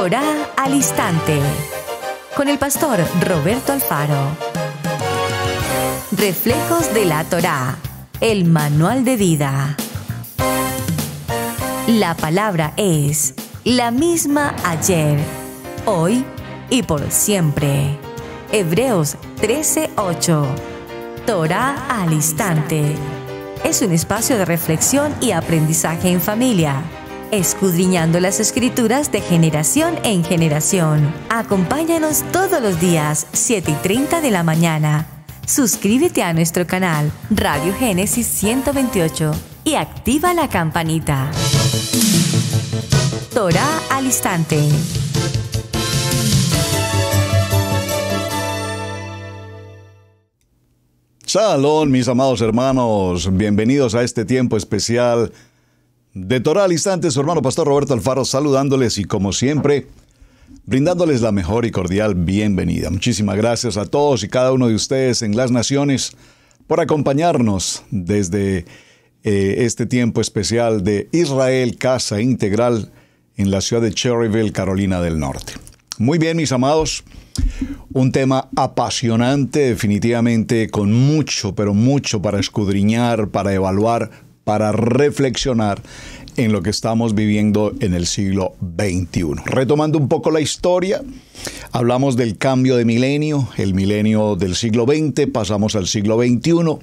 Torá al Instante, con el pastor Roberto Alfaro. Reflejos de la Torá, el manual de vida. La palabra es la misma ayer, hoy y por siempre. Hebreos 13:8. Torá al Instante. Es un espacio de reflexión y aprendizaje en familia, escudriñando las Escrituras de generación en generación. Acompáñanos todos los días, 7:30 de la mañana. Suscríbete a nuestro canal Radio Génesis 128 y activa la campanita. Torá al Instante. Shalom, mis amados hermanos. Bienvenidos a este tiempo especial de Torá al Instante. Su hermano pastor Roberto Alfaro saludándoles y, como siempre, brindándoles la mejor y cordial bienvenida. Muchísimas gracias a todos y cada uno de ustedes en las naciones por acompañarnos desde este tiempo especial de Israel Casa Integral en la ciudad de Cherryville, Carolina del Norte. Muy bien, mis amados. Un tema apasionante, definitivamente, con mucho, pero mucho para escudriñar, para evaluar, para reflexionar en lo que estamos viviendo en el siglo XXI. Retomando un poco la historia, hablamos del cambio de milenio, el milenio del siglo XX, pasamos al siglo XXI.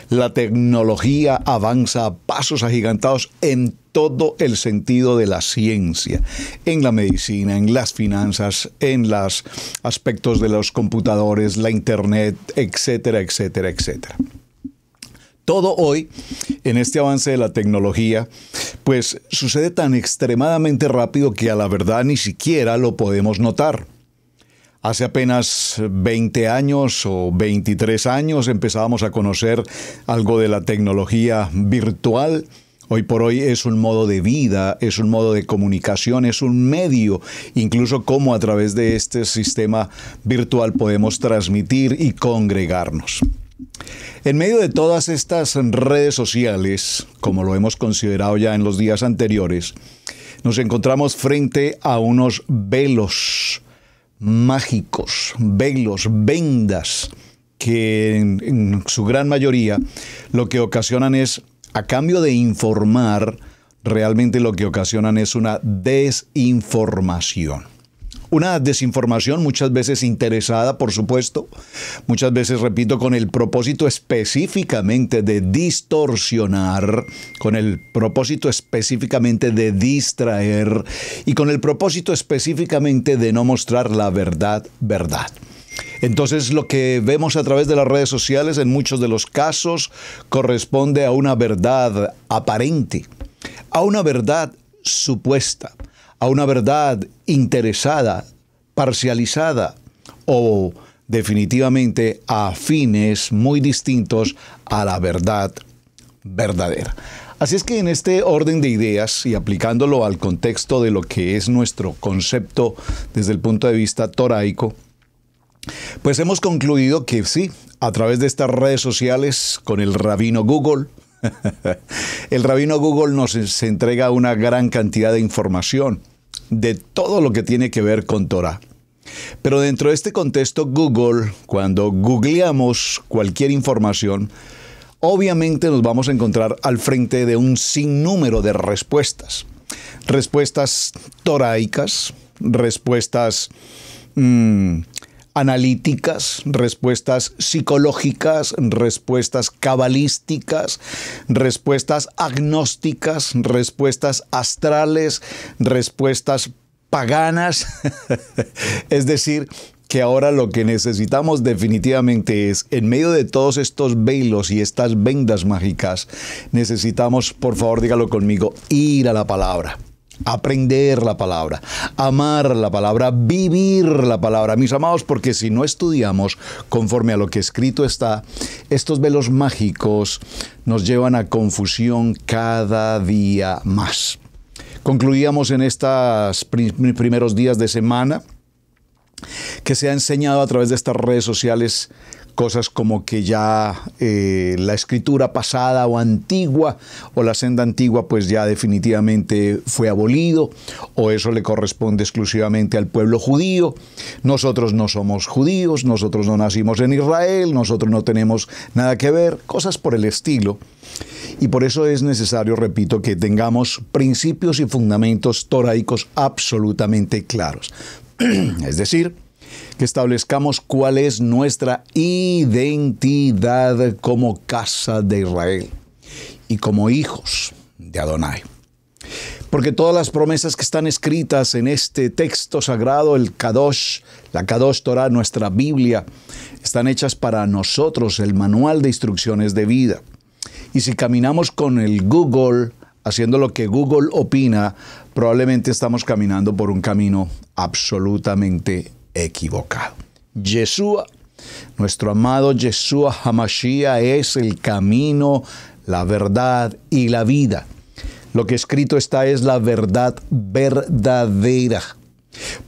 La tecnología avanza a pasos agigantados en todo el sentido de la ciencia, en la medicina, en las finanzas, en los aspectos de los computadores, la internet, etcétera, etcétera, etcétera. Todo hoy, en este avance de la tecnología, pues sucede tan extremadamente rápido que a la verdad ni siquiera lo podemos notar. Hace apenas 20 años o 23 años empezábamos a conocer algo de la tecnología virtual. Hoy por hoy es un modo de vida, es un modo de comunicación, es un medio, incluso cómo a través de este sistema virtual podemos transmitir y congregarnos. En medio de todas estas redes sociales, como lo hemos considerado ya en los días anteriores, nos encontramos frente a unos velos mágicos, velos, vendas, que en su gran mayoría lo que ocasionan es, a cambio de informar, realmente lo que ocasionan es una desinformación. Una desinformación muchas veces interesada, por supuesto, muchas veces, repito, con el propósito específicamente de distorsionar, con el propósito específicamente de distraer y con el propósito específicamente de no mostrar la verdad. Entonces, lo que vemos a través de las redes sociales en muchos de los casos corresponde a una verdad aparente, a una verdad supuesta, a una verdad interesada, parcializada o definitivamente a fines muy distintos a la verdad verdadera. Así es que en este orden de ideas y aplicándolo al contexto de lo que es nuestro concepto desde el punto de vista toraico, pues hemos concluido que sí, a través de estas redes sociales con el rabino Google, el rabino Google nos entrega una gran cantidad de información de todo lo que tiene que ver con Torah. Pero dentro de este contexto Google, cuando googleamos cualquier información, obviamente nos vamos a encontrar al frente de un sinnúmero de respuestas. Respuestas toraicas, respuestas analíticas, respuestas psicológicas, respuestas cabalísticas, respuestas agnósticas, respuestas astrales, respuestas paganas. Es decir, que ahora lo que necesitamos definitivamente es, en medio de todos estos velos y estas vendas mágicas, necesitamos, por favor, dígalo conmigo, ir a la palabra. Aprender la palabra, amar la palabra, vivir la palabra, mis amados, porque si no estudiamos conforme a lo que escrito está, estos velos mágicos nos llevan a confusión cada día más. Concluíamos en estos primeros días de semana que se ha enseñado a través de estas redes sociales cosas como que ya la escritura pasada o antigua o la senda antigua pues ya definitivamente fue abolido, o eso le corresponde exclusivamente al pueblo judío. Nosotros no somos judíos, nosotros no nacimos en Israel, nosotros no tenemos nada que ver, cosas por el estilo. Y por eso es necesario, repito, que tengamos principios y fundamentos toraicos absolutamente claros. Es decir, que establezcamos cuál es nuestra identidad como casa de Israel y como hijos de Adonai. Porque todas las promesas que están escritas en este texto sagrado, el Kadosh, la Kadosh Torah, nuestra Biblia, están hechas para nosotros, el manual de instrucciones de vida. Y si caminamos con el Google, haciendo lo que Google opina, probablemente estamos caminando por un camino absolutamente equivocado. Yeshua, nuestro amado Yeshua HaMashiach, es el camino, la verdad y la vida. Lo que escrito está es la verdad verdadera.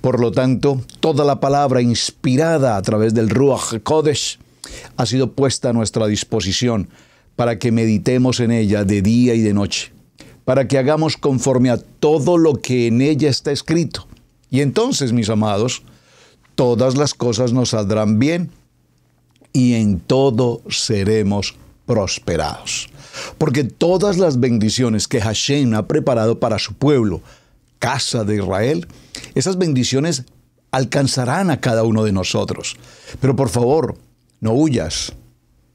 Por lo tanto, toda la palabra inspirada a través del Ruach HaKodesh ha sido puesta a nuestra disposición para que meditemos en ella de día y de noche, para que hagamos conforme a todo lo que en ella está escrito. Y entonces, mis amados, todas las cosas nos saldrán bien y en todo seremos prosperados. Porque todas las bendiciones que Hashem ha preparado para su pueblo, casa de Israel, esas bendiciones alcanzarán a cada uno de nosotros. Pero por favor, no huyas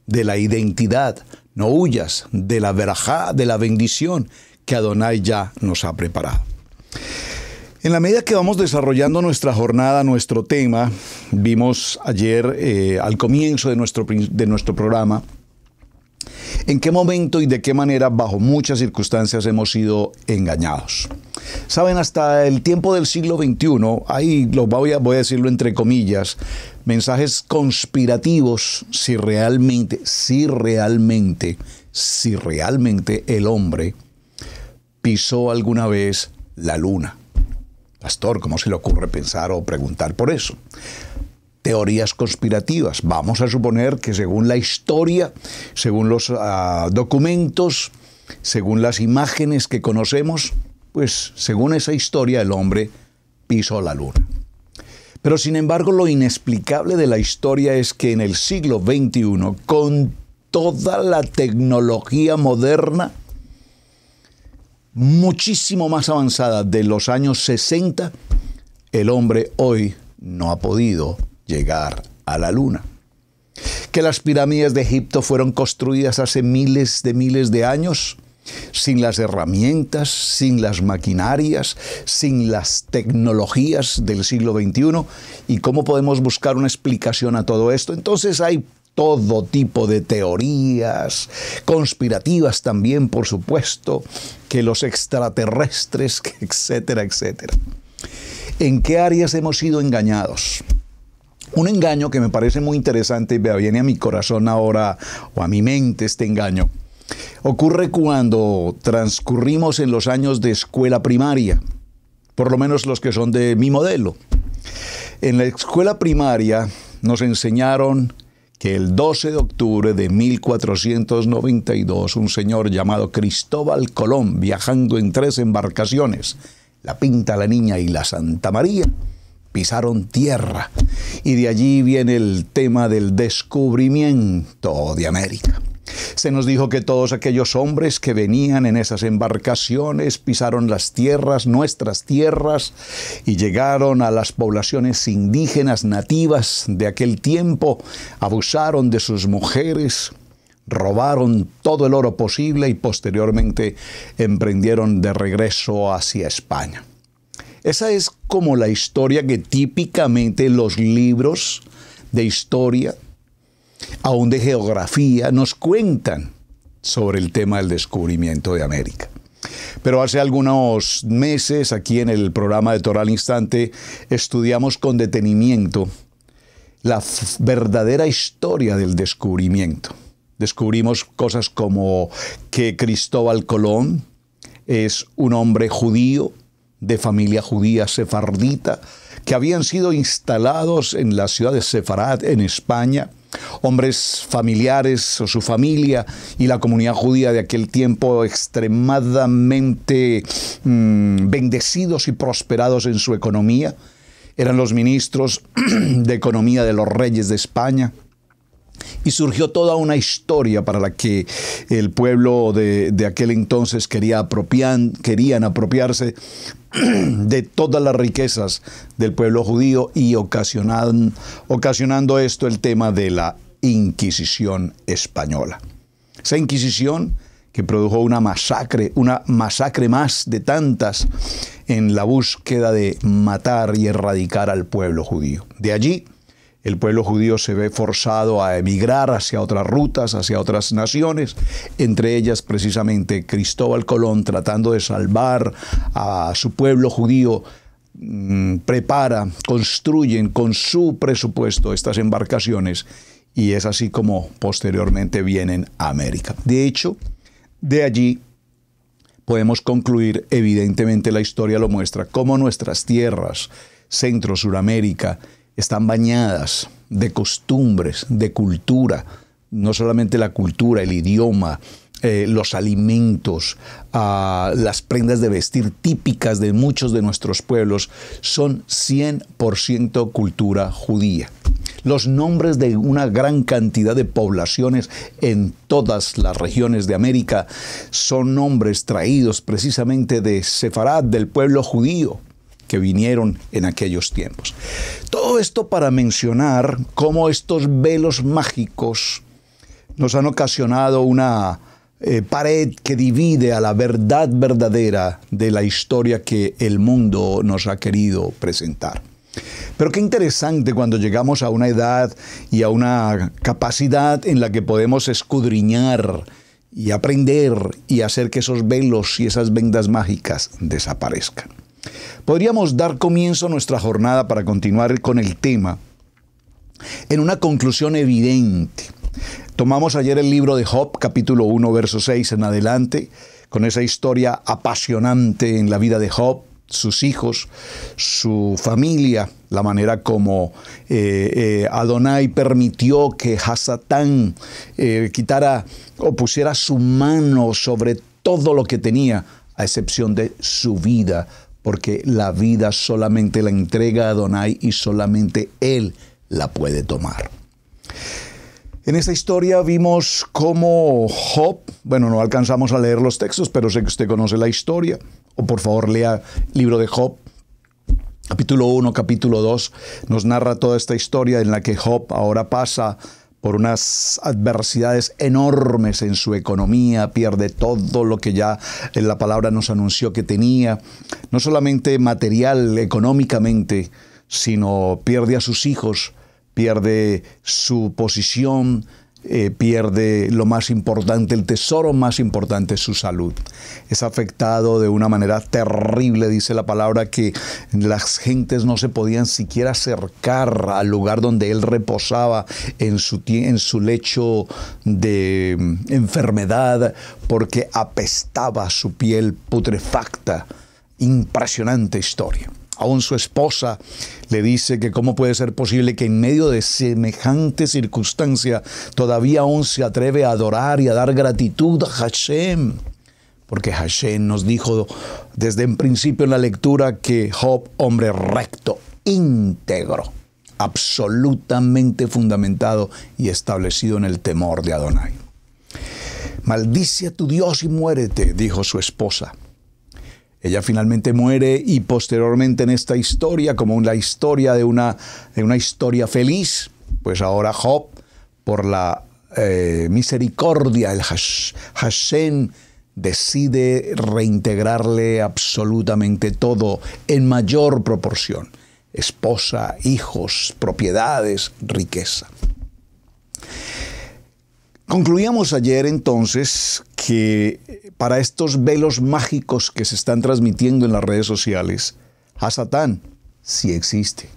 de la identidad, no huyas de la verajá, de la bendición que Adonai ya nos ha preparado. En la medida que vamos desarrollando nuestra jornada, nuestro tema, vimos ayer al comienzo de nuestro programa en qué momento y de qué manera, bajo muchas circunstancias, hemos sido engañados. Saben, hasta el tiempo del siglo XXI, ahí voy a decirlo entre comillas, mensajes conspirativos si realmente el hombre pisó alguna vez la luna. Pastor, ¿cómo se le ocurre pensar o preguntar por eso? Teorías conspirativas. Vamos a suponer que según la historia, según los documentos, según las imágenes que conocemos, pues según esa historia el hombre pisó la luna. Pero sin embargo, lo inexplicable de la historia es que en el siglo XXI, con toda la tecnología moderna, muchísimo más avanzada de los años 60, el hombre hoy no ha podido llegar a la luna. Que las pirámides de Egipto fueron construidas hace miles de años, sin las herramientas, sin las maquinarias, sin las tecnologías del siglo XXI. ¿Y cómo podemos buscar una explicación a todo esto? Entonces hay todo tipo de teorías conspirativas también, por supuesto, que los extraterrestres, etcétera, etcétera. ¿En qué áreas hemos sido engañados? Un engaño que me parece muy interesante y me viene a mi corazón ahora, o a mi mente este engaño, ocurre cuando transcurrimos en los años de escuela primaria, por lo menos los que son de mi modelo. En la escuela primaria nos enseñaron que el 12 de octubre de 1492, un señor llamado Cristóbal Colón, viajando en 3 embarcaciones, la Pinta, la Niña y la Santa María, pisaron tierra. Y de allí viene el tema del descubrimiento de América. Se nos dijo que todos aquellos hombres que venían en esas embarcaciones pisaron las tierras, nuestras tierras, y llegaron a las poblaciones indígenas nativas de aquel tiempo, abusaron de sus mujeres, robaron todo el oro posible y posteriormente emprendieron de regreso hacia España. Esa es como la historia que típicamente los libros de historia, aún de geografía, nos cuentan sobre el tema del descubrimiento de América. Pero hace algunos meses, aquí en el programa de Torah al Instante, estudiamos con detenimiento la verdadera historia del descubrimiento. Descubrimos cosas como que Cristóbal Colón es un hombre judío, de familia judía sefardita, que habían sido instalados en la ciudad de Sefarad, en España, hombres familiares o su familia y la comunidad judía de aquel tiempo extremadamente bendecidos y prosperados en su economía. Eran los ministros de economía de los reyes de España. Y surgió toda una historia para la que el pueblo de aquel entonces querían apropiarse de todas las riquezas del pueblo judío y ocasionando esto el tema de la Inquisición española. Esa Inquisición que produjo una masacre más de tantas en la búsqueda de matar y erradicar al pueblo judío. De allí, el pueblo judío se ve forzado a emigrar hacia otras rutas, hacia otras naciones, entre ellas precisamente Cristóbal Colón, tratando de salvar a su pueblo judío, construyen con su presupuesto estas embarcaciones y es así como posteriormente vienen a América. De hecho, de allí podemos concluir, evidentemente la historia lo muestra, cómo nuestras tierras, Centro, Suramérica, están bañadas de costumbres, de cultura, no solamente la cultura, el idioma, los alimentos, las prendas de vestir típicas de muchos de nuestros pueblos son 100% cultura judía. Los nombres de una gran cantidad de poblaciones en todas las regiones de América son nombres traídos precisamente de Sefarad, del pueblo judío que vinieron en aquellos tiempos. Todo esto para mencionar cómo estos velos mágicos nos han ocasionado una pared que divide a la verdad verdadera de la historia que el mundo nos ha querido presentar. Pero qué interesante cuando llegamos a una edad y a una capacidad en la que podemos escudriñar y aprender y hacer que esos velos y esas vendas mágicas desaparezcan. Podríamos dar comienzo a nuestra jornada para continuar con el tema en una conclusión evidente. Tomamos ayer el libro de Job, capítulo 1, verso 6 en adelante, con esa historia apasionante en la vida de Job, sus hijos, su familia, la manera como Adonai permitió que Hasatán quitara o pusiera su mano sobre todo lo que tenía, a excepción de su vida, porque la vida solamente la entrega a Adonai y solamente Él la puede tomar. En esta historia vimos cómo Job, no alcanzamos a leer los textos, pero sé que usted conoce la historia, o por favor lea el libro de Job, capítulo 1, capítulo 2, nos narra toda esta historia en la que Job ahora pasa por unas adversidades enormes en su economía, pierde todo lo que ya en la palabra nos anunció que tenía, no solamente material, económicamente, sino pierde a sus hijos, pierde su posición, pierde lo más importante, el tesoro más importante, su salud. Es afectado de una manera terrible, dice la palabra, que las gentes no se podían siquiera acercar al lugar donde él reposaba en su lecho de enfermedad, porque apestaba su piel putrefacta. Impresionante historia. Aún su esposa le dice que cómo puede ser posible que en medio de semejante circunstancia todavía aún se atreve a adorar y a dar gratitud a Hashem. Porque Hashem nos dijo desde en principio en la lectura que Job, hombre recto, íntegro, absolutamente fundamentado y establecido en el temor de Adonai. Maldice a tu Dios y muérete, dijo su esposa. Ella finalmente muere y posteriormente en esta historia, como la historia de una historia feliz, pues ahora Job, por la misericordia, el Hashem decide reintegrarle absolutamente todo en mayor proporción. Esposa, hijos, propiedades, riqueza. Concluíamos ayer entonces que para estos velos mágicos que se están transmitiendo en las redes sociales, Hasatán sí existe.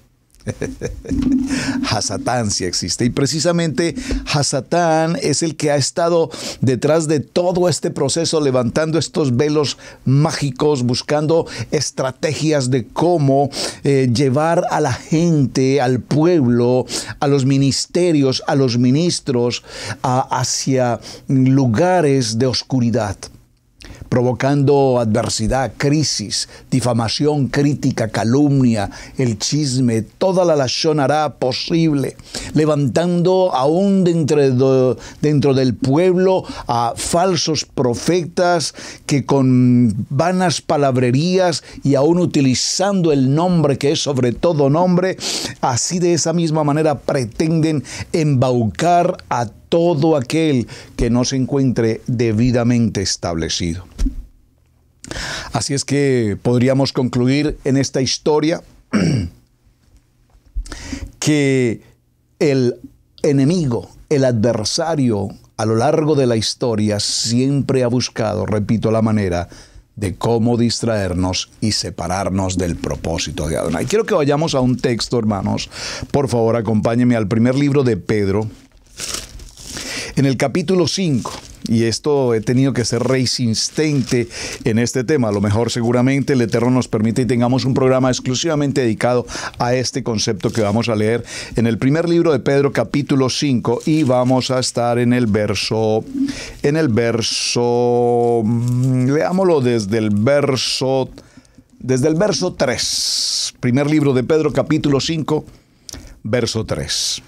Hasatán sí existe. Y precisamente Hasatán es el que ha estado detrás de todo este proceso, levantando estos velos mágicos, buscando estrategias de cómo llevar a la gente, al pueblo, a los ministerios, a los ministros, hacia lugares de oscuridad, provocando adversidad, crisis, difamación, crítica, calumnia, el chisme, toda la lashon hará posible, levantando aún dentro del pueblo a falsos profetas que con vanas palabrerías y aún utilizando el nombre que es sobre todo nombre, así de esa misma manera pretenden embaucar a todo aquel que no se encuentre debidamente establecido. Así es que podríamos concluir en esta historia que el enemigo, el adversario, a lo largo de la historia siempre ha buscado, repito, la manera de cómo distraernos y separarnos del propósito de Adonai. Quiero que vayamos a un texto, hermanos. Por favor, acompáñenme al primer libro de Pedro, en el capítulo 5, y esto he tenido que ser reinsistente en este tema. A lo mejor seguramente el Eterno nos permite y tengamos un programa exclusivamente dedicado a este concepto que vamos a leer en el primer libro de Pedro, capítulo 5, y vamos a estar en el verso, leámoslo desde el verso 3. Primer libro de Pedro, capítulo 5, verso 3.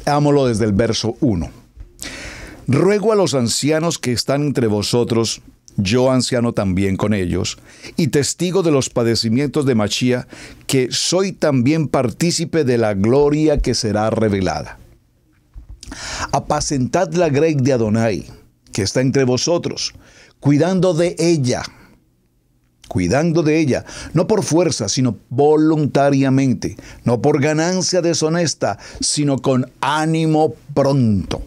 Leámoslo desde el verso 1. Ruego a los ancianos que están entre vosotros, yo anciano también con ellos, y testigo de los padecimientos de Machía, que soy también partícipe de la gloria que será revelada. Apacentad la grey de Adonai, que está entre vosotros, cuidando de ella, no por fuerza, sino voluntariamente, no por ganancia deshonesta, sino con ánimo pronto,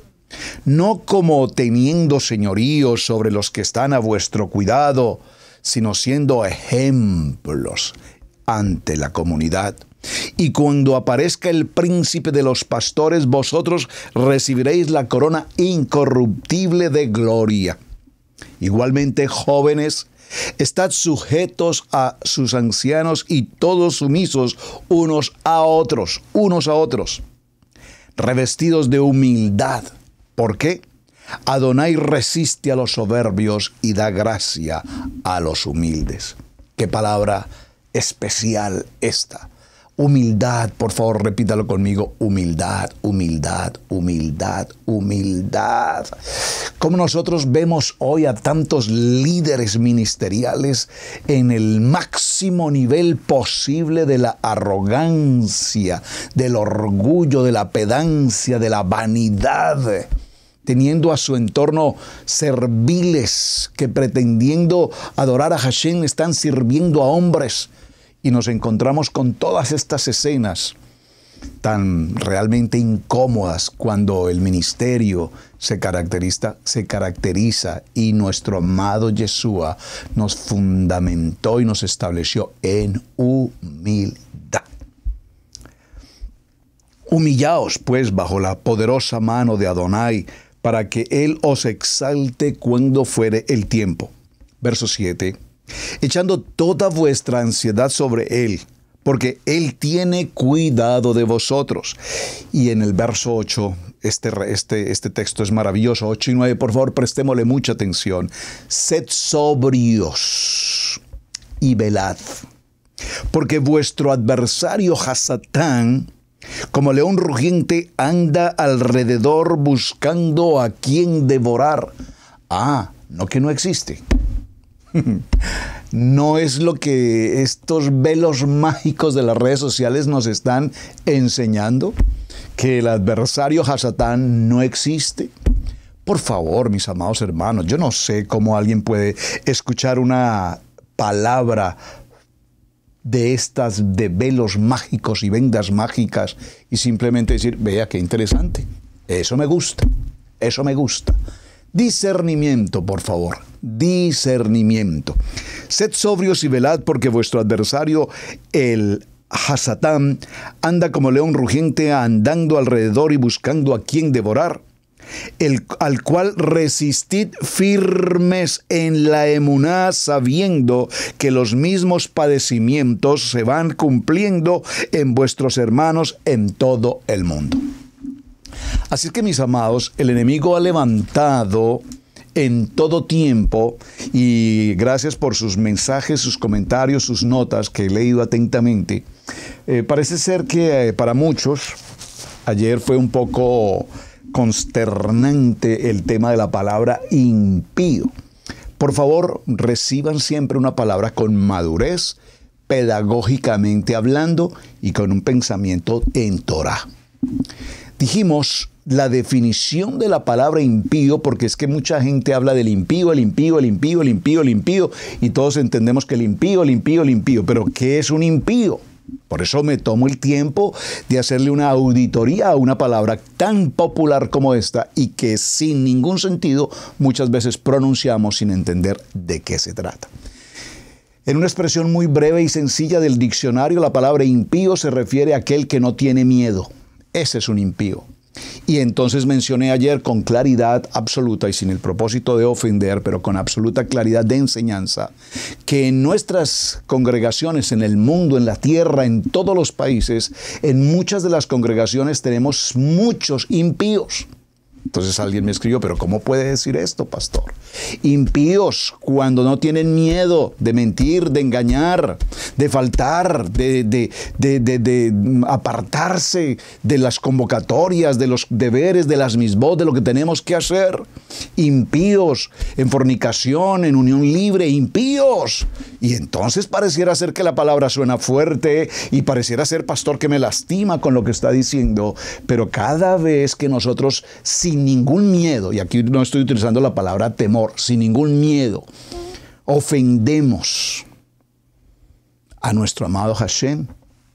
no como teniendo señorío sobre los que están a vuestro cuidado, sino siendo ejemplos ante la comunidad. Y cuando aparezca el príncipe de los pastores, vosotros recibiréis la corona incorruptible de gloria. Igualmente, jóvenes, estad sujetos a sus ancianos y todos sumisos unos a otros, revestidos de humildad. ¿Por qué? Adonai resiste a los soberbios y da gracia a los humildes. Qué palabra especial esta. Humildad, por favor, repítalo conmigo. Humildad, humildad, humildad, humildad. Como nosotros vemos hoy a tantos líderes ministeriales en el máximo nivel posible de la arrogancia, del orgullo, de la pedancia, de la vanidad, teniendo a su entorno serviles que pretendiendo adorar a Hashem están sirviendo a hombres. Y nos encontramos con todas estas escenas tan realmente incómodas cuando el ministerio se caracteriza y nuestro amado Yeshua nos fundamentó y nos estableció en humildad. Humillaos, pues, bajo la poderosa mano de Adonai, para que Él os exalte cuando fuere el tiempo. Verso 7. Echando toda vuestra ansiedad sobre Él, porque Él tiene cuidado de vosotros. Y en el verso 8, este texto es maravilloso, 8 y 9, por favor, prestémosle mucha atención. Sed sobrios y velad, porque vuestro adversario Hasatán, como león rugiente, anda alrededor buscando a quien devorar. No que no existe. No es lo que estos velos mágicos de las redes sociales nos están enseñando, que el adversario Hasatán no existe. Por favor, mis amados hermanos, yo no sé cómo alguien puede escuchar una palabra de estas de velos mágicos y vendas mágicas y simplemente decir, vea qué interesante, eso me gusta. Discernimiento, por favor. Discernimiento. Sed sobrios y velad, porque vuestro adversario, el Hasatán anda como león rugiente andando alrededor y buscando a quien devorar, al cual resistid firmes en la emuná, sabiendo que los mismos padecimientos se van cumpliendo en vuestros hermanos en todo el mundo. Así que, mis amados, el enemigo ha levantado en todo tiempo, y gracias por sus mensajes, sus comentarios, sus notas que he leído atentamente. Parece ser que para muchos ayer fue un poco consternante el tema de la palabra impío. Por favor, reciban siempre una palabra con madurez, pedagógicamente hablando y con un pensamiento en Torah. Dijimos la definición de la palabra impío, porque es que mucha gente habla del impío, el impío, el impío, el impío, el impío, y todos entendemos que el impío, el impío, el impío. Pero ¿qué es un impío? Por eso me tomo el tiempo de hacerle una auditoría a una palabra tan popular como esta y que sin ningún sentido muchas veces pronunciamos sin entender de qué se trata. En una expresión muy breve y sencilla del diccionario, la palabra impío se refiere a aquel que no tiene miedo. Ese es un impío. Y entonces mencioné ayer con claridad absoluta y sin el propósito de ofender, pero con absoluta claridad de enseñanza, que en nuestras congregaciones, en el mundo, en la tierra, en todos los países, en muchas de las congregaciones tenemos muchos impíos. Entonces alguien me escribió, pero ¿cómo puede decir esto, pastor? Impíos cuando no tienen miedo de mentir, de engañar, de faltar, de apartarse de las convocatorias, de los deberes, de las misbot, de lo que tenemos que hacer. Impíos en fornicación, en unión libre, impíos. Y entonces pareciera ser que la palabra suena fuerte y pareciera ser, pastor, que me lastima con lo que está diciendo, pero cada vez que nosotros sin ningún miedo, y aquí no estoy utilizando la palabra temor, sin ningún miedo, ofendemos a nuestro amado Hashem,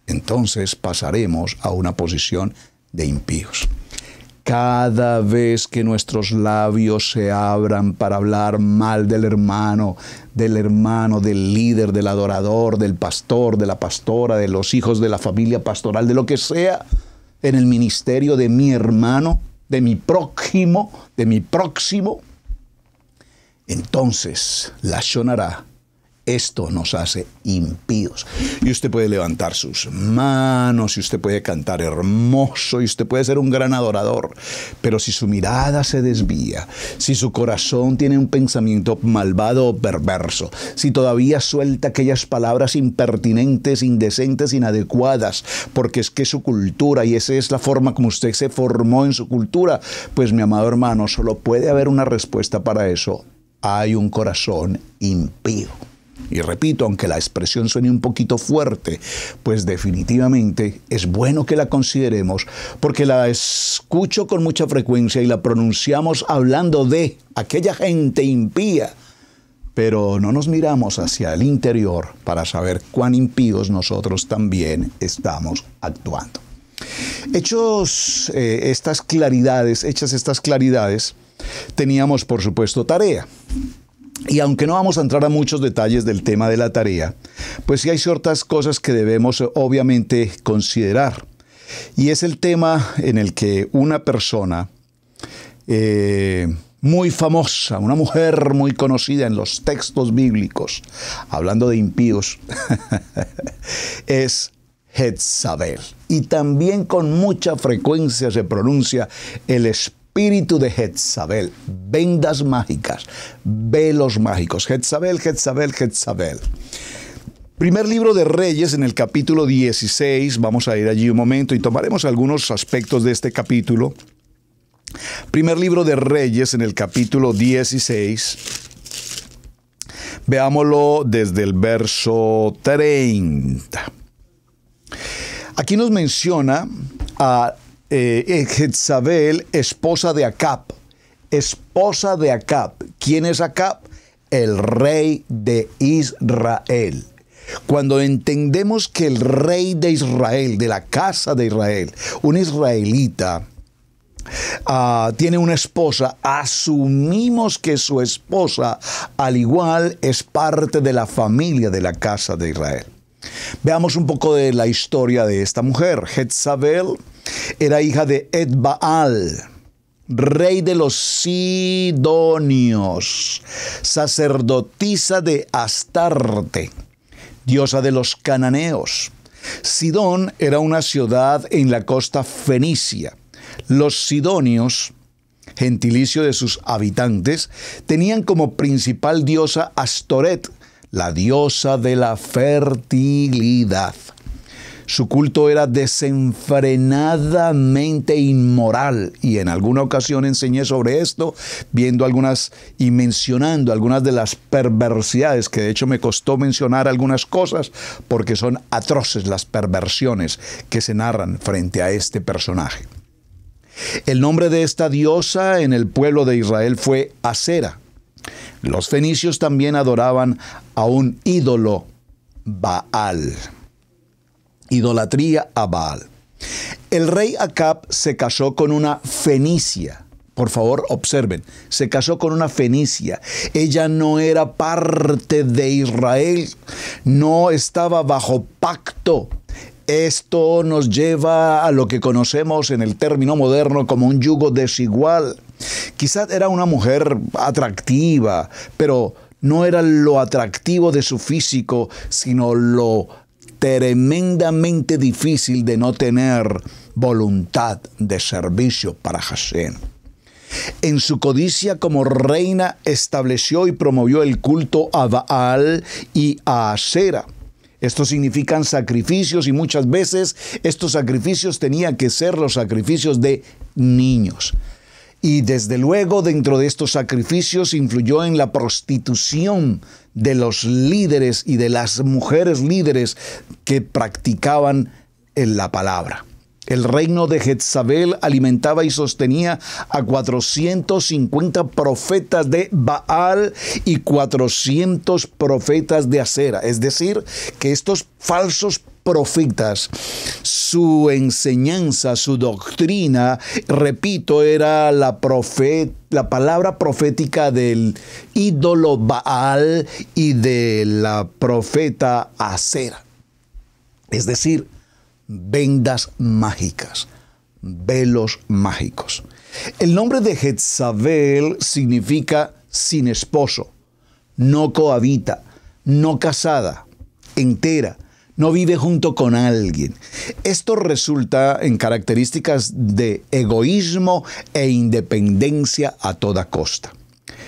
entonces pasaremos a una posición de impíos. Cada vez que nuestros labios se abran para hablar mal del hermano, del líder, del adorador, del pastor, de la pastora, de los hijos de la familia pastoral, de lo que sea, en el ministerio de mi hermano, de mi prójimo, de mi próximo, entonces la Shonará, esto nos hace impíos. Y usted puede levantar sus manos, y usted puede cantar hermoso, y usted puede ser un gran adorador, pero si su mirada se desvía, si su corazón tiene un pensamiento malvado o perverso, si todavía suelta aquellas palabras impertinentes, indecentes, inadecuadas, porque es que es su cultura y esa es la forma como usted se formó en su cultura, pues mi amado hermano, solo puede haber una respuesta para eso: hay un corazón impío. Y repito, aunque la expresión suene un poquito fuerte, pues definitivamente es bueno que la consideremos, porque la escucho con mucha frecuencia y la pronunciamos hablando de aquella gente impía, pero no nos miramos hacia el interior para saber cuán impíos nosotros también estamos actuando. Hechas estas claridades, teníamos por supuesto tarea. Y aunque no vamos a entrar a muchos detalles del tema de la tarea, pues sí hay ciertas cosas que debemos obviamente considerar. Y es el tema en el que una persona muy famosa, una mujer muy conocida en los textos bíblicos, hablando de impíos, es Jezabel. Y también con mucha frecuencia se pronuncia el espíritu de Jezabel, vendas mágicas, velos mágicos. Jezabel, Jezabel, Jezabel. Primer libro de Reyes, en el capítulo 16, vamos a ir allí un momento y tomaremos algunos aspectos de este capítulo. Primer libro de Reyes, en el capítulo 16, veámoslo desde el verso 30. Aquí nos menciona a Jezabel, esposa de Acab. Esposa de Acab. ¿Quién es Acab? El rey de Israel. Cuando entendemos que el rey de Israel, de la casa de Israel, un israelita, tiene una esposa, asumimos que su esposa, al igual, es parte de la familia de la casa de Israel. Veamos un poco de la historia de esta mujer. Jezabel era hija de Etbaal, rey de los Sidonios, sacerdotisa de Astarte, diosa de los cananeos. Sidón era una ciudad en la costa fenicia. Los sidonios, gentilicio de sus habitantes, tenían como principal diosa Astoret, la diosa de la fertilidad. Su culto era desenfrenadamente inmoral, y en alguna ocasión enseñé sobre esto, viendo algunas y mencionando algunas de las perversidades, que de hecho me costó mencionar algunas cosas, porque son atroces las perversiones que se narran frente a este personaje. El nombre de esta diosa en el pueblo de Israel fue Asera. Los fenicios también adoraban a un ídolo, Baal. Idolatría a Baal. El rey Acab se casó con una fenicia. Por favor, observen, se casó con una fenicia. Ella no era parte de Israel, no estaba bajo pacto. Esto nos lleva a lo que conocemos en el término moderno como un yugo desigual. Quizás era una mujer atractiva, pero no era lo atractivo de su físico, sino lo tremendamente difícil de no tener voluntad de servicio para Hashem. En su codicia como reina estableció y promovió el culto a Baal y a Asera. Estos significan sacrificios, y muchas veces estos sacrificios tenían que ser los sacrificios de niños. Y desde luego dentro de estos sacrificios influyó en la prostitución de los líderes y de las mujeres líderes que practicaban en la palabra. El reino de Jezabel alimentaba y sostenía a 450 profetas de Baal y 400 profetas de Asera. Es decir, que estos falsos profetas, su enseñanza, su doctrina, repito, era la palabra profética del ídolo Baal y de la profeta Asera. Es decir, vendas mágicas, velos mágicos. El nombre de Jezabel significa sin esposo, no cohabita, no casada, entera, no vive junto con alguien. Esto resulta en características de egoísmo e independencia a toda costa.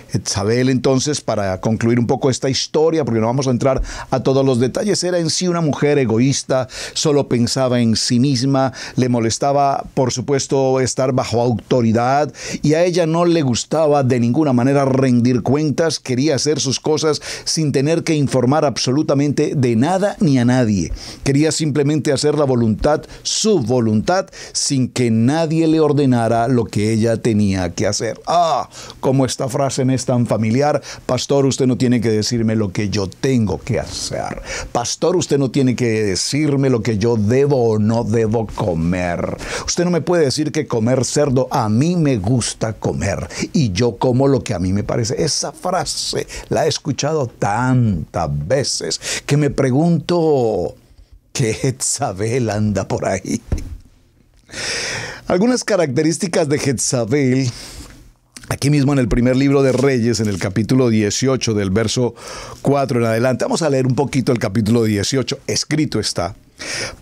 Jezabel, entonces, para concluir un poco esta historia, porque no vamos a entrar a todos los detalles, era en sí una mujer egoísta, solo pensaba en sí misma, le molestaba, por supuesto, estar bajo autoridad, y a ella no le gustaba de ninguna manera rendir cuentas, quería hacer sus cosas sin tener que informar absolutamente de nada ni a nadie. Quería simplemente hacer la voluntad, su voluntad, sin que nadie le ordenara lo que ella tenía que hacer. Como esta frase me es tan familiar. Pastor, usted no tiene que decirme lo que yo tengo que hacer. Pastor, usted no tiene que decirme lo que yo debo o no debo comer. Usted no me puede decir que comer cerdo, a mí me gusta comer y yo como lo que a mí me parece. Esa frase la he escuchado tantas veces que me pregunto ¿qué Jezabel anda por ahí? Algunas características de Jezabel. Aquí mismo en el primer libro de Reyes, en el capítulo 18, del verso 4 en adelante. Vamos a leer un poquito el capítulo 18. Escrito está: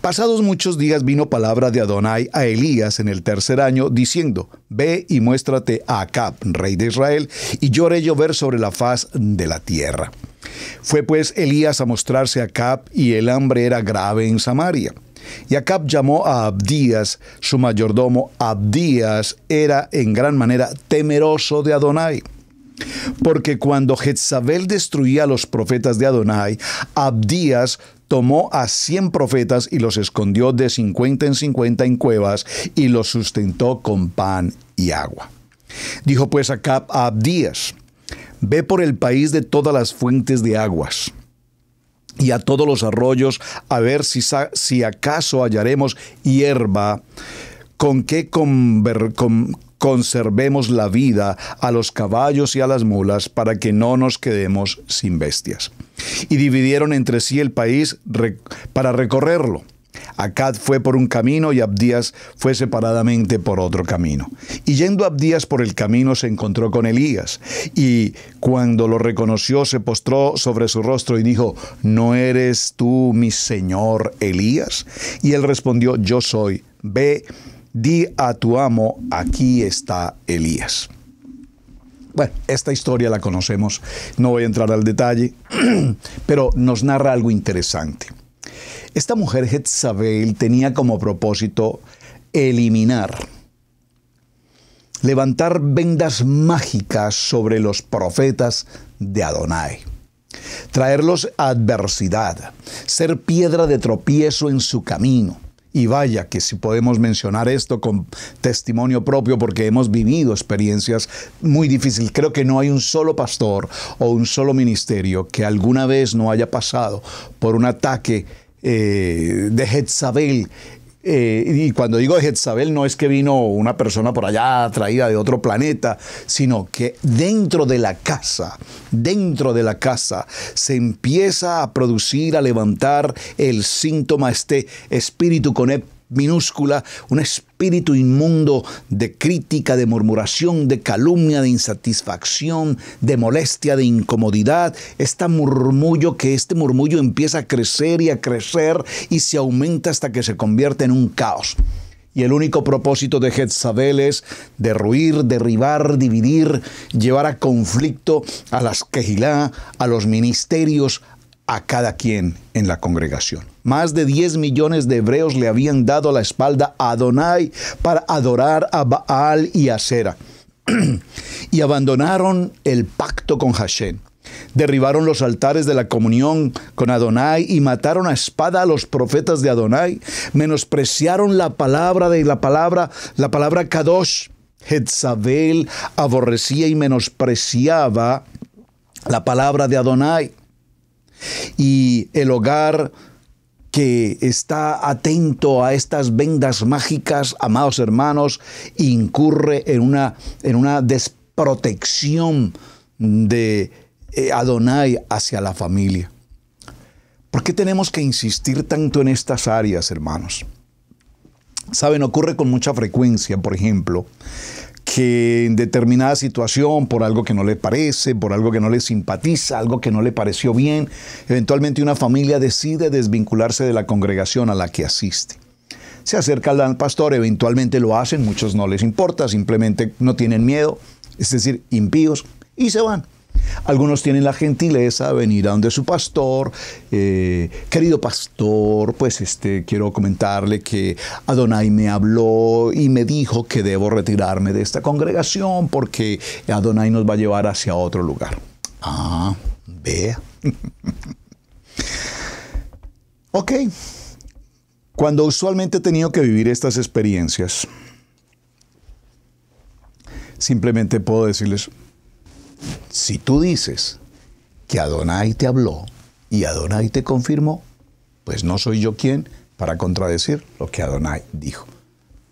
Pasados muchos días vino palabra de Adonai a Elías en el tercer año, diciendo: Ve y muéstrate a Acab, rey de Israel, y yo haré llover sobre la faz de la tierra. Fue pues Elías a mostrarse a Acab, y el hambre era grave en Samaria. Y Acab llamó a Abdías, su mayordomo. Abdías era en gran manera temeroso de Adonai, porque cuando Jezabel destruía a los profetas de Adonai, Abdías tomó a 100 profetas y los escondió de 50 en 50 en cuevas y los sustentó con pan y agua. Dijo pues Acab a Abdías: Ve por el país de todas las fuentes de aguas y a todos los arroyos, a ver si acaso hallaremos hierba con conservemos la vida a los caballos y a las mulas para que no nos quedemos sin bestias. Y dividieron entre sí el país para recorrerlo. Acad fue por un camino y Abdías fue separadamente por otro camino. Y yendo Abdías por el camino se encontró con Elías. Y cuando lo reconoció se postró sobre su rostro y dijo: ¿No eres tú mi señor Elías? Y él respondió: Yo soy. Ve, di a tu amo, aquí está Elías. Bueno, esta historia la conocemos, no voy a entrar al detalle, pero nos narra algo interesante. Esta mujer Jezabel tenía como propósito levantar vendas mágicas sobre los profetas de Adonai, traerlos a adversidad, ser piedra de tropiezo en su camino. Y vaya que si podemos mencionar esto con testimonio propio, porque hemos vivido experiencias muy difíciles. Creo que no hay un solo pastor o un solo ministerio que alguna vez no haya pasado por un ataque de Jezabel. Y cuando digo Jezabel no es que vino una persona por allá traída de otro planeta, sino que dentro de la casa se empieza a producir, a levantar el síntoma, este espíritu con E minúscula, un espíritu inmundo de crítica, de murmuración, de calumnia, de insatisfacción, de molestia, de incomodidad. Este murmullo empieza a crecer y se aumenta hasta que se convierte en un caos. Y el único propósito de Jezabel es derruir, derribar, dividir, llevar a conflicto a las quejilá, a los ministerios, a cada quien en la congregación. Más de 10 millones de hebreos le habían dado la espalda a Adonai para adorar a Baal y a Asera. Y abandonaron el pacto con Hashem. Derribaron los altares de la comunión con Adonai y mataron a espada a los profetas de Adonai. Menospreciaron la palabra Kadosh. Jezabel aborrecía y menospreciaba la palabra de Adonai. Y el hogar que está atento a estas vendas mágicas, amados hermanos, incurre en una desprotección de Adonai hacia la familia. ¿Por qué tenemos que insistir tanto en estas áreas, hermanos? Saben, ocurre con mucha frecuencia, por ejemplo, que en determinada situación, por algo que no le parece, por algo que no le simpatiza, algo que no le pareció bien, eventualmente una familia decide desvincularse de la congregación a la que asiste. Se acerca al pastor, eventualmente lo hacen, muchos no les importa, simplemente no tienen miedo, es decir, impíos, y se van. Algunos tienen la gentileza de venir a donde su pastor, querido pastor, pues quiero comentarle que Adonai me habló y me dijo que debo retirarme de esta congregación porque Adonai nos va a llevar hacia otro lugar. Ah, vea. Ok. Cuando usualmente he tenido que vivir estas experiencias, simplemente puedo decirles: si tú dices que Adonai te habló y Adonai te confirmó, pues no soy yo quien para contradecir lo que Adonai dijo.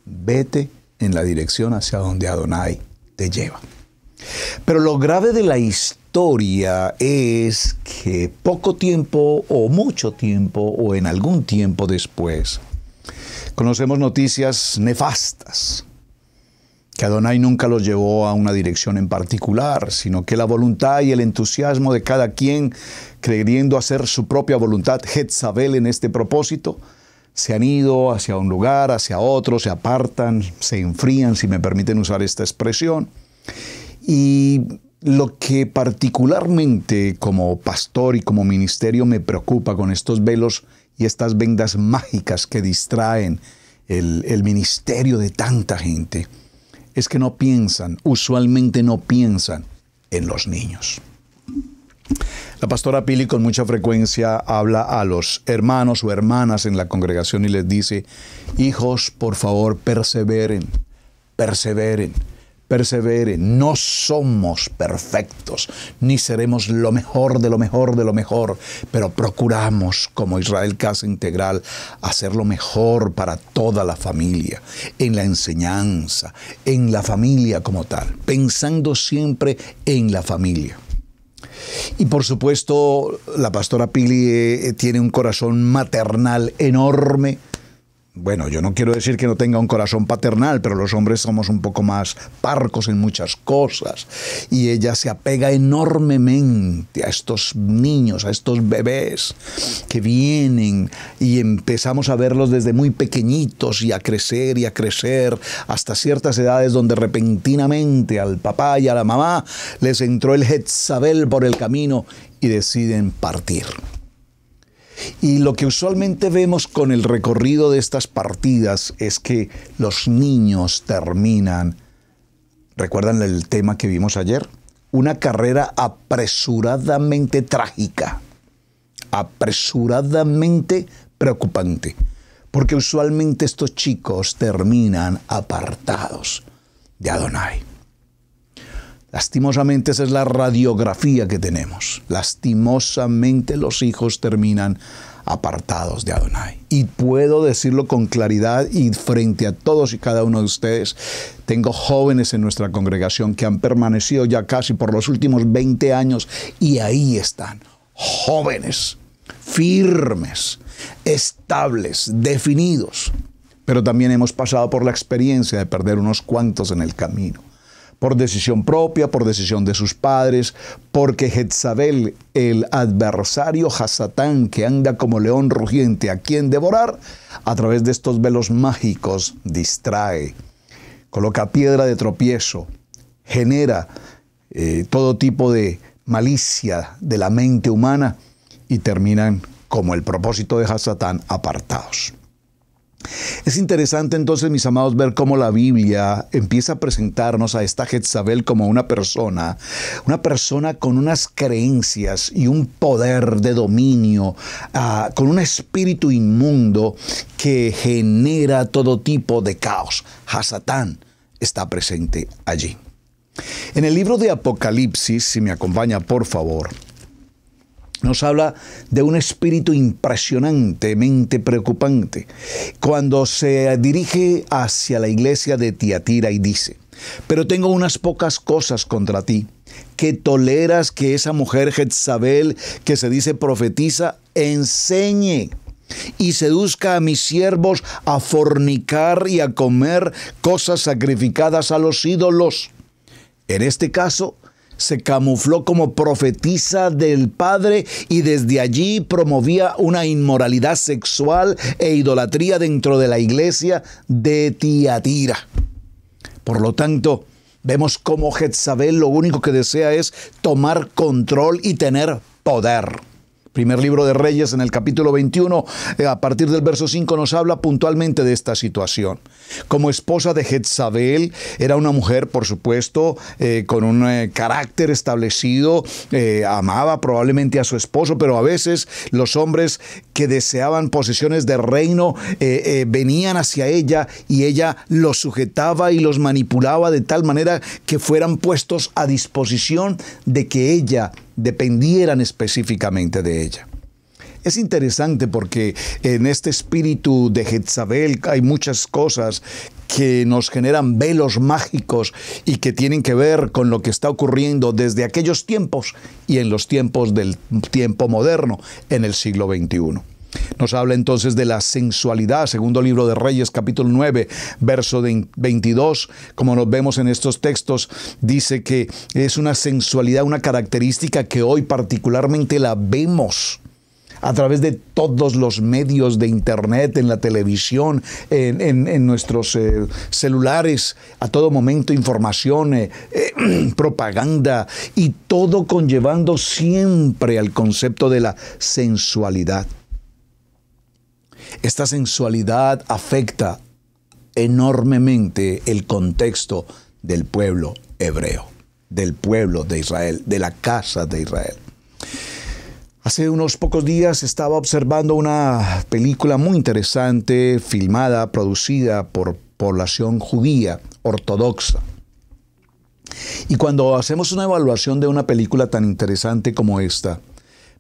Vete en la dirección hacia donde Adonai te lleva. Pero lo grave de la historia es que poco tiempo o mucho tiempo o en algún tiempo después conocemos noticias nefastas. Que Adonai nunca los llevó a una dirección en particular, sino que la voluntad y el entusiasmo de cada quien, creyendo hacer su propia voluntad, Jezabel en este propósito, se han ido hacia un lugar, hacia otro, se apartan, se enfrían, si me permiten usar esta expresión. Y lo que particularmente como pastor y como ministerio me preocupa con estos velos y estas vendas mágicas que distraen el ministerio de tanta gente, es que usualmente no piensan en los niños. La pastora Pili con mucha frecuencia habla a los hermanos o hermanas en la congregación y les dice: hijos, por favor, perseveren persevere. No somos perfectos, ni seremos lo mejor de lo mejor de lo mejor, pero procuramos, como Israel Casa Integral, hacer lo mejor para toda la familia, en la enseñanza, en la familia como tal, pensando siempre en la familia. Y por supuesto, la pastora Pili tiene un corazón maternal enorme. Bueno, yo no quiero decir que no tenga un corazón paternal, pero los hombres somos un poco más parcos en muchas cosas. Y ella se apega enormemente a estos niños, a estos bebés que vienen y empezamos a verlos desde muy pequeñitos y a crecer hasta ciertas edades donde repentinamente al papá y a la mamá les entró el Jezabel por el camino y deciden partir. Y lo que usualmente vemos con el recorrido de estas partidas es que los niños terminan, ¿recuerdan el tema que vimos ayer? Una carrera apresuradamente trágica, apresuradamente preocupante, porque usualmente estos chicos terminan apartados de Adonai. Lastimosamente esa es la radiografía que tenemos. Lastimosamente los hijos terminan apartados de Adonai. Y puedo decirlo con claridad y frente a todos y cada uno de ustedes. Tengo jóvenes en nuestra congregación que han permanecido ya casi por los últimos 20 años y ahí están, jóvenes, firmes, estables, definidos. Pero también hemos pasado por la experiencia de perder unos cuantos en el camino. Por decisión propia, por decisión de sus padres, porque Jezabel, el adversario Hasatán, que anda como león rugiente a quien devorar, a través de estos velos mágicos distrae, coloca piedra de tropiezo, genera todo tipo de malicia de la mente humana y terminan, como el propósito de Hasatán, apartados. Es interesante entonces, mis amados, ver cómo la Biblia empieza a presentarnos a esta Jezabel como una persona con unas creencias y un poder de dominio, con un espíritu inmundo que genera todo tipo de caos. Hasatán está presente allí. En el libro de Apocalipsis, si me acompaña por favor, nos habla de un espíritu impresionantemente preocupante cuando se dirige hacia la iglesia de Tiatira y dice: pero tengo unas pocas cosas contra ti, que toleras que esa mujer Jezabel, que se dice profetiza, enseñe y seduzca a mis siervos a fornicar y a comer cosas sacrificadas a los ídolos. En este caso, se camufló como profetisa del Padre y desde allí promovía una inmoralidad sexual e idolatría dentro de la iglesia de Tiatira. Por lo tanto, vemos cómo Jezabel lo único que desea es tomar control y tener poder. Primer libro de Reyes, en el capítulo 21, a partir del verso 5, nos habla puntualmente de esta situación. Como esposa de Jezabel, era una mujer, por supuesto, con un carácter establecido, amaba probablemente a su esposo, pero a veces los hombres que deseaban posesiones de reino venían hacia ella y ella los sujetaba y los manipulaba de tal manera que fueran puestos a disposición de que ella dependieran específicamente de ella. Es interesante porque en este espíritu de Jezabel hay muchas cosas que nos generan velos mágicos y que tienen que ver con lo que está ocurriendo desde aquellos tiempos y en los tiempos del tiempo moderno en el siglo XXI. Nos habla entonces de la sensualidad, segundo libro de Reyes, capítulo 9, verso 22. Como nos vemos en estos textos, dice que es una sensualidad, una característica que hoy particularmente la vemos a través de todos los medios de internet, en la televisión, en nuestros celulares, a todo momento información, propaganda y todo conllevando siempre al concepto de la sensualidad. Esta sensualidad afecta enormemente el contexto del pueblo hebreo, del pueblo de Israel, de la casa de Israel. Hace unos pocos días estaba observando una película muy interesante, filmada, producida por población judía ortodoxa. Y cuando hacemos una evaluación de una película tan interesante como esta,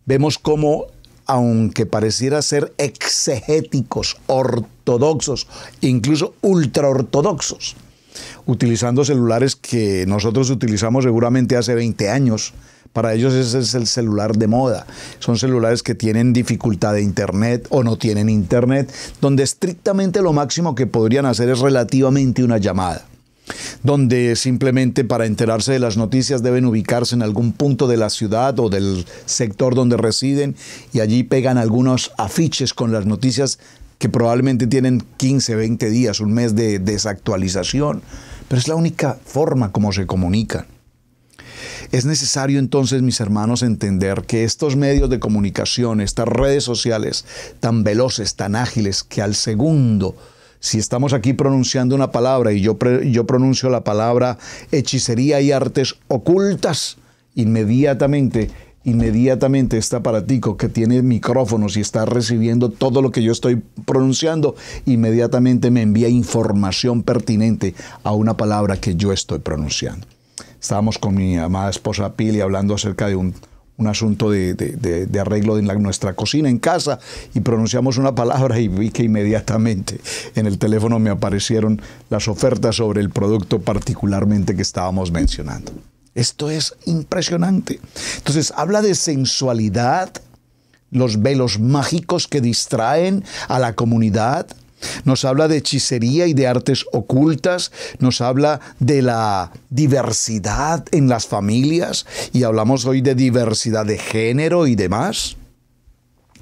vemos cómo, aunque pareciera ser exegéticos, ortodoxos, incluso ultraortodoxos, utilizando celulares que nosotros utilizamos seguramente hace 20 años, para ellos ese es el celular de moda. Son celulares que tienen dificultad de internet o no tienen internet, donde estrictamente lo máximo que podrían hacer es relativamente una llamada, donde simplemente para enterarse de las noticias deben ubicarse en algún punto de la ciudad o del sector donde residen y allí pegan algunos afiches con las noticias que probablemente tienen 15, 20 días, un mes de desactualización, pero es la única forma como se comunican. Es necesario entonces, mis hermanos, entender que estos medios de comunicación, estas redes sociales tan veloces, tan ágiles, que al segundo, si estamos aquí pronunciando una palabra y yo pronuncio la palabra hechicería y artes ocultas, inmediatamente este aparatico que tiene micrófonos y está recibiendo todo lo que yo estoy pronunciando, inmediatamente me envía información pertinente a una palabra que yo estoy pronunciando. Estábamos con mi amada esposa Pili hablando acerca de un asunto de arreglo de nuestra cocina en casa y pronunciamos una palabra y vi que inmediatamente en el teléfono me aparecieron las ofertas sobre el producto particularmente que estábamos mencionando. Esto es impresionante. Entonces, habla de sensualidad, los velos mágicos que distraen a la comunidad. Nos habla de hechicería y de artes ocultas, nos habla de la diversidad en las familias y hablamos hoy de diversidad de género y demás.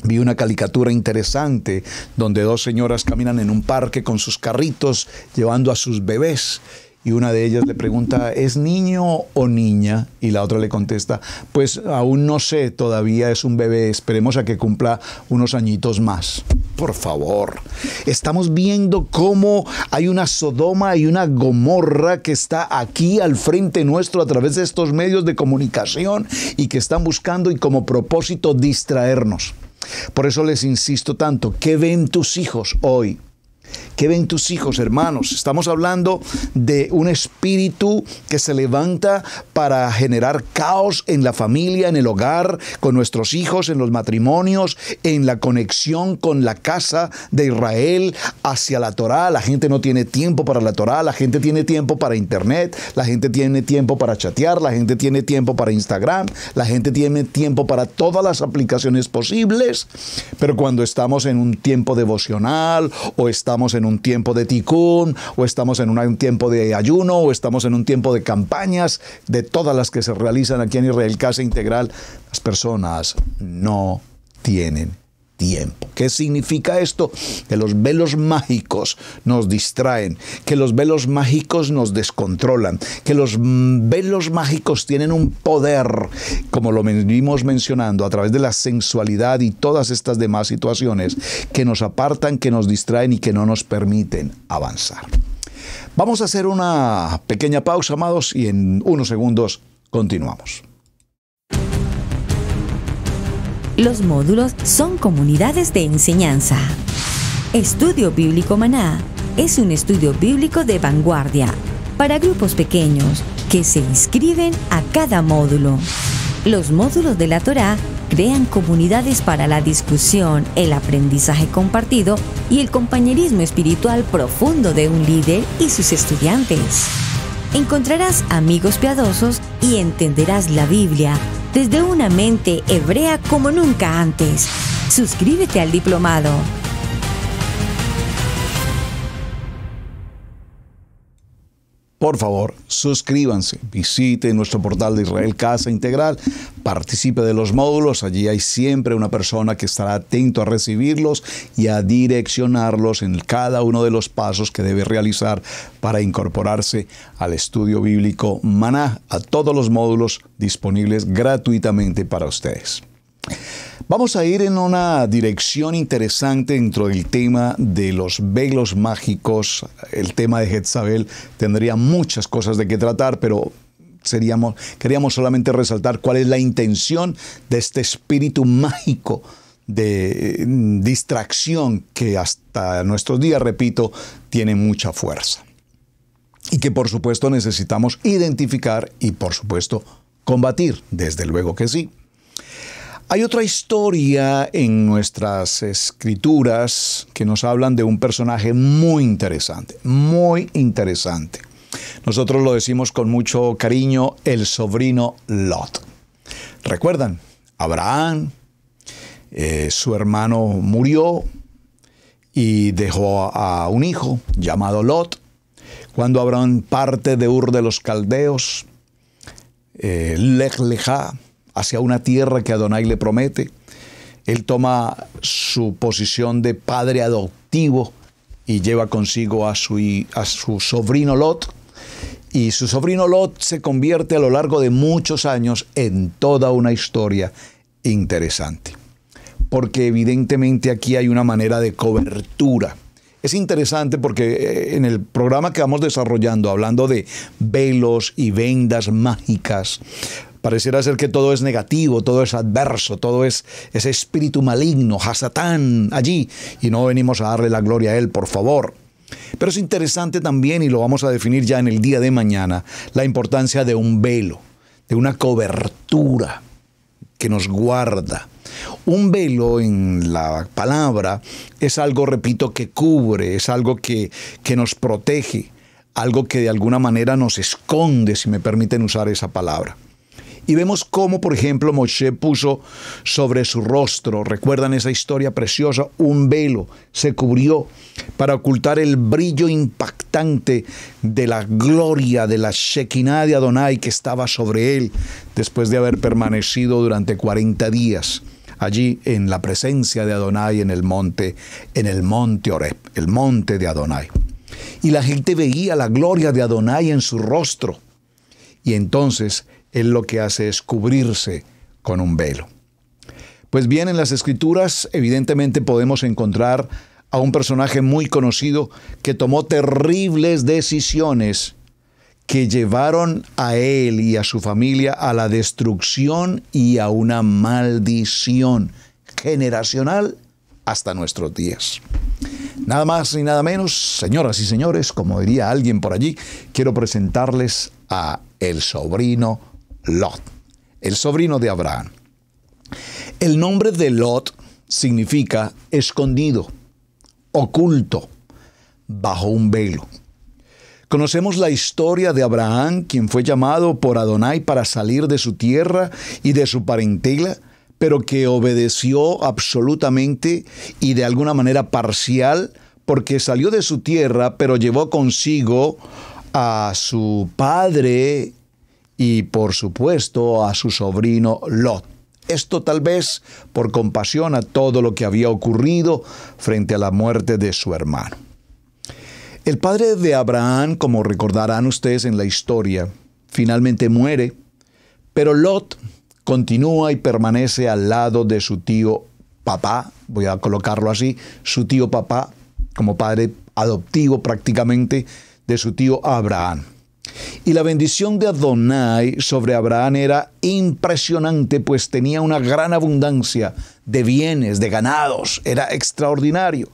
Vi una caricatura interesante donde dos señoras caminan en un parque con sus carritos llevando a sus bebés. Y una de ellas le pregunta, ¿es niño o niña? Y la otra le contesta, pues aún no sé, todavía es un bebé, esperemos a que cumpla unos añitos más. Por favor, estamos viendo cómo hay una Sodoma y una Gomorra que está aquí al frente nuestro a través de estos medios de comunicación y que están buscando y como propósito distraernos. Por eso les insisto tanto, ¿qué ven tus hijos hoy? ¿Qué ven tus hijos, hermanos? Estamos hablando de un espíritu que se levanta para generar caos en la familia, en el hogar, con nuestros hijos, en los matrimonios, en la conexión con la casa de Israel hacia la Torá. La gente no tiene tiempo para la Torá, la gente tiene tiempo para internet, la gente tiene tiempo para chatear, la gente tiene tiempo para Instagram, la gente tiene tiempo para todas las aplicaciones posibles, pero cuando estamos en un tiempo devocional o estamos en un tiempo de tikkun, o estamos en un tiempo de ayuno, o estamos en un tiempo de campañas, de todas las que se realizan aquí en Israel Casa Integral, las personas no tienen tiempo. ¿Qué significa esto? Que los velos mágicos nos distraen, que los velos mágicos nos descontrolan, que los velos mágicos tienen un poder, como lo venimos mencionando, a través de la sensualidad y todas estas demás situaciones que nos apartan, que nos distraen y que no nos permiten avanzar. Vamos a hacer una pequeña pausa, amados, y en unos segundos continuamos. Los módulos son comunidades de enseñanza. Estudio Bíblico Maná es un estudio bíblico de vanguardia para grupos pequeños que se inscriben a cada módulo. Los módulos de la Torá crean comunidades para la discusión, el aprendizaje compartido y el compañerismo espiritual profundo de un líder y sus estudiantes. Encontrarás amigos piadosos y entenderás la Biblia desde una mente hebrea como nunca antes. Suscríbete al diplomado. Por favor, suscríbanse, visite nuestro portal de Israel Casa Integral, participe de los módulos, allí hay siempre una persona que estará atento a recibirlos y a direccionarlos en cada uno de los pasos que debe realizar para incorporarse al estudio bíblico Maná, a todos los módulos disponibles gratuitamente para ustedes. Vamos a ir en una dirección interesante dentro del tema de los velos mágicos. El tema de Jezabel tendría muchas cosas de qué tratar, pero queríamos solamente resaltar cuál es la intención de este espíritu mágico de distracción que hasta nuestros días, repito, tiene mucha fuerza. y que por supuesto necesitamos identificar y por supuesto combatir, desde luego que sí. Hay otra historia en nuestras escrituras que nos hablan de un personaje muy interesante, muy interesante. Nosotros lo decimos con mucho cariño, el sobrino Lot. ¿Recuerdan? Abraham, su hermano murió y dejó a un hijo llamado Lot. Cuando Abraham parte de Ur de los Caldeos, Lej Lejá, hacia una tierra que Adonai le promete, él toma su posición de padre adoptivo y lleva consigo a su sobrino Lot. Y su sobrino Lot se convierte a lo largo de muchos años en toda una historia interesante. Porque evidentemente aquí hay una manera de cobertura. Es interesante porque en el programa que vamos desarrollando, hablando de velos y vendas mágicas, pareciera ser que todo es negativo, todo es adverso, todo es ese espíritu maligno, Hasatán, allí, y no venimos a darle la gloria a él, por favor. Pero es interesante también, y lo vamos a definir ya en el día de mañana, la importancia de un velo, de una cobertura que nos guarda. Un velo en la palabra es algo, repito, que cubre, es algo que nos protege, algo que de alguna manera nos esconde, si me permiten usar esa palabra. Y vemos cómo, por ejemplo, Moshe puso sobre su rostro, recuerdan esa historia preciosa, un velo, se cubrió para ocultar el brillo impactante de la gloria, de la Shekinah de Adonai que estaba sobre él, después de haber permanecido durante 40 días allí en la presencia de Adonai en el monte Oreb, el monte de Adonai. Y la gente veía la gloria de Adonai en su rostro. Y entonces él lo que hace es cubrirse con un velo. Pues bien, en las Escrituras evidentemente podemos encontrar a un personaje muy conocido que tomó terribles decisiones que llevaron a él y a su familia a la destrucción y a una maldición generacional hasta nuestros días. Nada más ni nada menos, señoras y señores, como diría alguien por allí, quiero presentarles a el sobrino Lot, el sobrino de Abraham. El nombre de Lot significa escondido, oculto, bajo un velo. Conocemos la historia de Abraham, quien fue llamado por Adonai para salir de su tierra y de su parentela, pero que obedeció absolutamente y de alguna manera parcial, porque salió de su tierra, pero llevó consigo a su padre y por supuesto a su sobrino Lot. Esto tal vez por compasión a todo lo que había ocurrido frente a la muerte de su hermano. El padre de Abraham, como recordarán ustedes en la historia, finalmente muere, pero Lot continúa y permanece al lado de su tío papá, voy a colocarlo así, su tío papá, como padre adoptivo prácticamente de su tío Abraham. Y la bendición de Adonai sobre Abraham era impresionante, pues tenía una gran abundancia de bienes, de ganados, era extraordinario.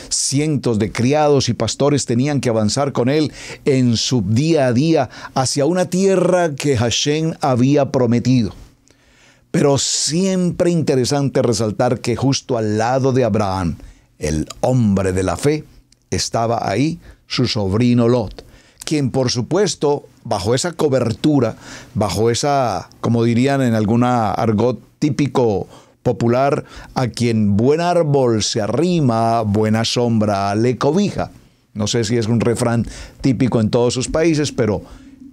Cientos de criados y pastores tenían que avanzar con él en su día a día hacia una tierra que Hashem había prometido. Pero siempre interesante resaltar que justo al lado de Abraham, el hombre de la fe, estaba ahí su sobrino Lot, quien por supuesto, bajo esa cobertura, bajo esa, como dirían en alguna argot típico popular, a quien buen árbol se arrima, buena sombra le cobija. No sé si es un refrán típico en todos sus países, pero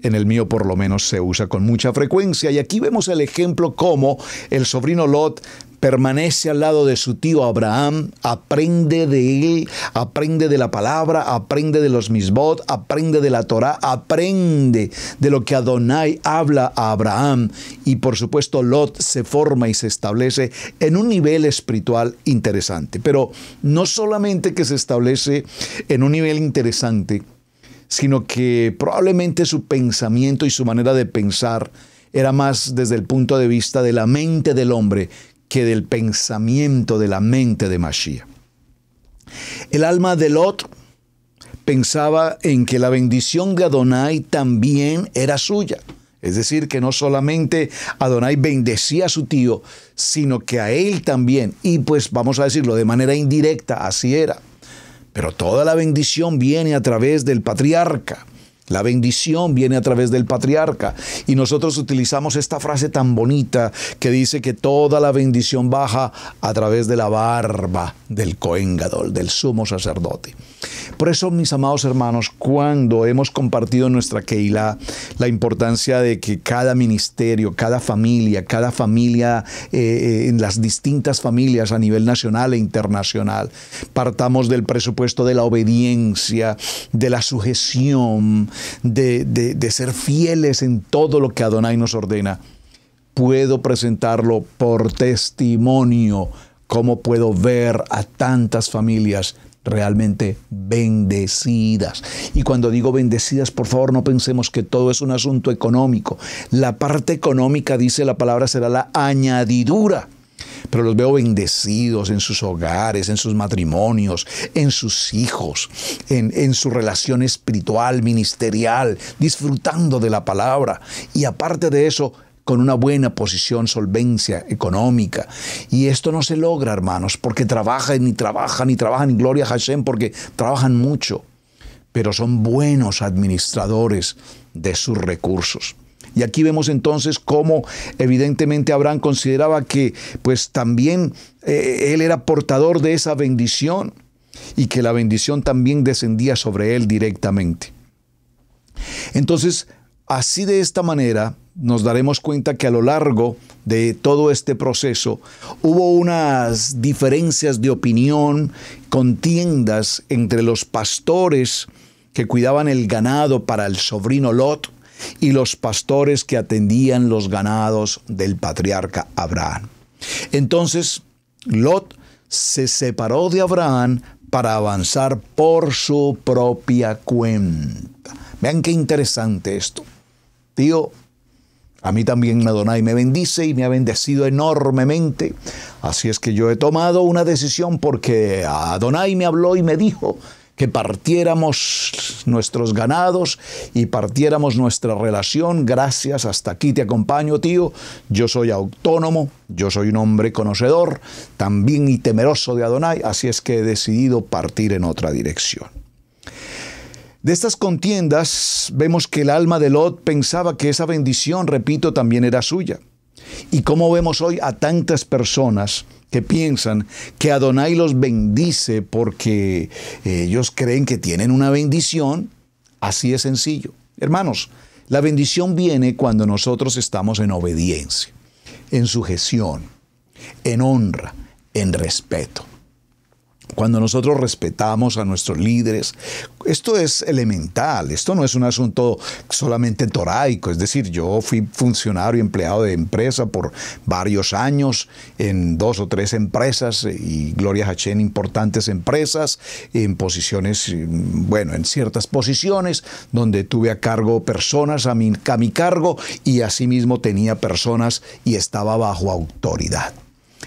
en el mío por lo menos se usa con mucha frecuencia. Y aquí vemos el ejemplo cómo el sobrino Lot permanece al lado de su tío Abraham, aprende de él, aprende de la palabra, aprende de los misbot, aprende de la Torá, aprende de lo que Adonai habla a Abraham. Y por supuesto Lot se forma y se establece en un nivel espiritual interesante. Pero no solamente que se establece en un nivel interesante, sino que probablemente su pensamiento y su manera de pensar era más desde el punto de vista de la mente del hombre que del pensamiento de la mente de Mashiach. El alma de Lot pensaba en que la bendición de Adonai también era suya. Es decir, que no solamente Adonai bendecía a su tío, sino que a él también. Y pues vamos a decirlo de manera indirecta, así era. Pero toda la bendición viene a través del patriarca. La bendición viene a través del patriarca. Y nosotros utilizamos esta frase tan bonita que dice que toda la bendición baja a través de la barba del Cohen Gadol, del sumo sacerdote. Por eso, mis amados hermanos, cuando hemos compartido en nuestra Keilah la importancia de que cada ministerio, cada familia en las distintas familias a nivel nacional e internacional, partamos del presupuesto de la obediencia, de la sujeción, de ser fieles en todo lo que Adonai nos ordena, puedo presentarlo por testimonio, cómo puedo ver a tantas familias realmente bendecidas. Y cuando digo bendecidas, por favor, no pensemos que todo es un asunto económico. La parte económica, dice la palabra, será la añadidura. Pero los veo bendecidos en sus hogares, en sus matrimonios, en sus hijos, en su relación espiritual, ministerial, disfrutando de la palabra. Y aparte de eso, con una buena posición, solvencia económica. Y esto no se logra, hermanos, porque trabajan y gloria a Hashem, porque trabajan mucho, pero son buenos administradores de sus recursos. Y aquí vemos entonces cómo evidentemente Abraham consideraba que pues también él era portador de esa bendición y que la bendición también descendía sobre él directamente. Entonces, así de esta manera nos daremos cuenta que a lo largo de todo este proceso hubo unas diferencias de opinión, contiendas entre los pastores que cuidaban el ganado para el sobrino Lot y los pastores que atendían los ganados del patriarca Abraham. Entonces, Lot se separó de Abraham para avanzar por su propia cuenta. Vean qué interesante esto. Tío, a mí también Adonai me bendice y me ha bendecido enormemente. Así es que yo he tomado una decisión porque Adonai me habló y me dijo que partiéramos nuestros ganados y partiéramos nuestra relación. Gracias, hasta aquí te acompaño, tío. Yo soy autónomo, yo soy un hombre conocedor, también y temeroso de Adonai, así es que he decidido partir en otra dirección. De estas contiendas vemos que el alma de Lot pensaba que esa bendición, repito, también era suya. Y como vemos hoy a tantas personas que piensan que Adonai los bendice porque ellos creen que tienen una bendición, así es sencillo. Hermanos, la bendición viene cuando nosotros estamos en obediencia, en sujeción, en honra, en respeto. Cuando nosotros respetamos a nuestros líderes, esto es elemental, esto no es un asunto solamente toraico, es decir, yo fui funcionario, empleado de empresa por varios años en 2 o 3 empresas y gloria a Hashem, importantes empresas, en posiciones, bueno, en ciertas posiciones donde tuve a cargo personas a mi cargo y asimismo tenía personas y estaba bajo autoridad.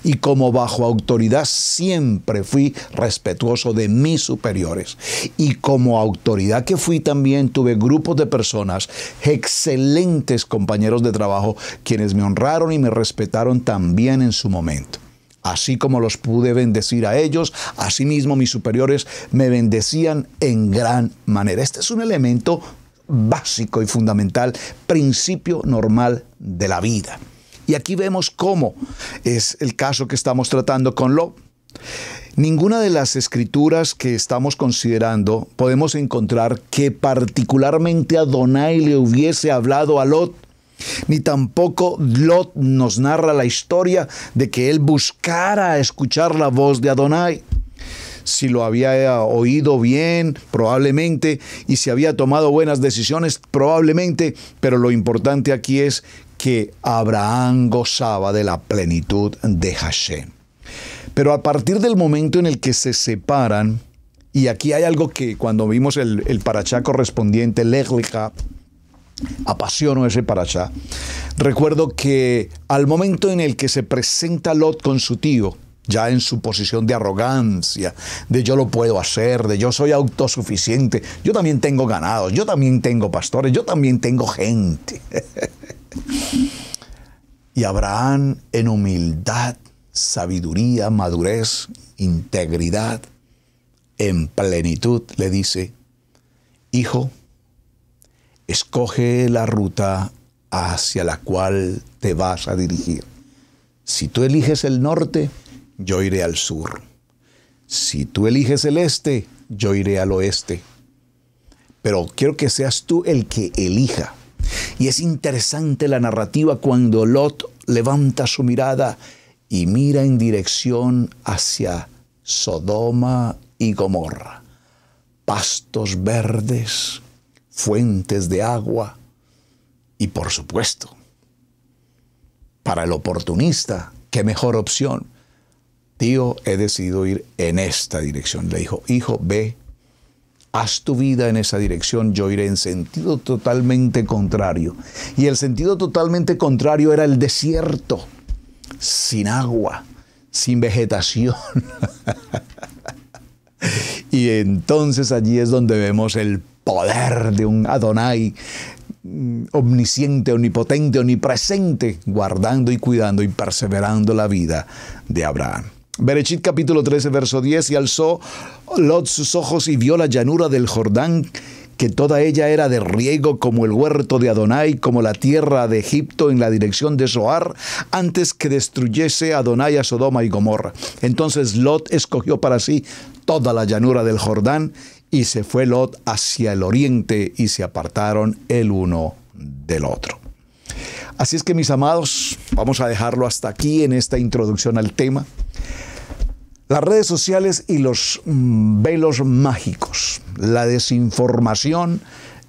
Y como bajo autoridad siempre fui respetuoso de mis superiores. Y como autoridad que fui también tuve grupos de personas, excelentes compañeros de trabajo, quienes me honraron y me respetaron también en su momento. Así como los pude bendecir a ellos, asimismo mis superiores me bendecían en gran manera. Este es un elemento básico y fundamental, principio normal de la vida. Y aquí vemos cómo es el caso que estamos tratando con Lot. Ninguna de las escrituras que estamos considerando podemos encontrar que particularmente Adonai le hubiese hablado a Lot, ni tampoco Lot nos narra la historia de que él buscara escuchar la voz de Adonai. Si lo había oído bien, probablemente, y si había tomado buenas decisiones, probablemente, pero lo importante aquí es que Abraham gozaba de la plenitud de Hashem. Pero a partir del momento en el que se separan, y aquí hay algo que cuando vimos el parashá correspondiente, Lech Lecha, apasiono ese parashá, recuerdo que al momento en el que se presenta Lot con su tío, ya en su posición de arrogancia, de yo lo puedo hacer, de yo soy autosuficiente, yo también tengo ganados, yo también tengo pastores, yo también tengo gente. Y Abraham, en humildad, sabiduría, madurez, integridad, en plenitud, le dice: hijo, escoge la ruta hacia la cual te vas a dirigir. Si tú eliges el norte, yo iré al sur. Si tú eliges el este, yo iré al oeste. Pero quiero que seas tú el que elija. Y es interesante la narrativa cuando Lot levanta su mirada y mira en dirección hacia Sodoma y Gomorra. Pastos verdes, fuentes de agua y, por supuesto, para el oportunista, qué mejor opción. Tío, he decidido ir en esta dirección. Le dijo: hijo, ve, haz tu vida en esa dirección, yo iré en sentido totalmente contrario. Y el sentido totalmente contrario era el desierto, sin agua, sin vegetación. Y entonces allí es donde vemos el poder de un Adonai omnisciente, omnipotente, omnipresente, guardando y cuidando y perseverando la vida de Abraham. Bereshit capítulo 13, verso 10, y alzó Lot sus ojos y vio la llanura del Jordán, que toda ella era de riego como el huerto de Adonai, como la tierra de Egipto en la dirección de Zoar, antes que destruyese Adonai a Sodoma y Gomorra. Entonces Lot escogió para sí toda la llanura del Jordán, y se fue Lot hacia el oriente, y se apartaron el uno del otro. Así es que, mis amados, vamos a dejarlo hasta aquí en esta introducción al tema. Las redes sociales y los velos mágicos, la desinformación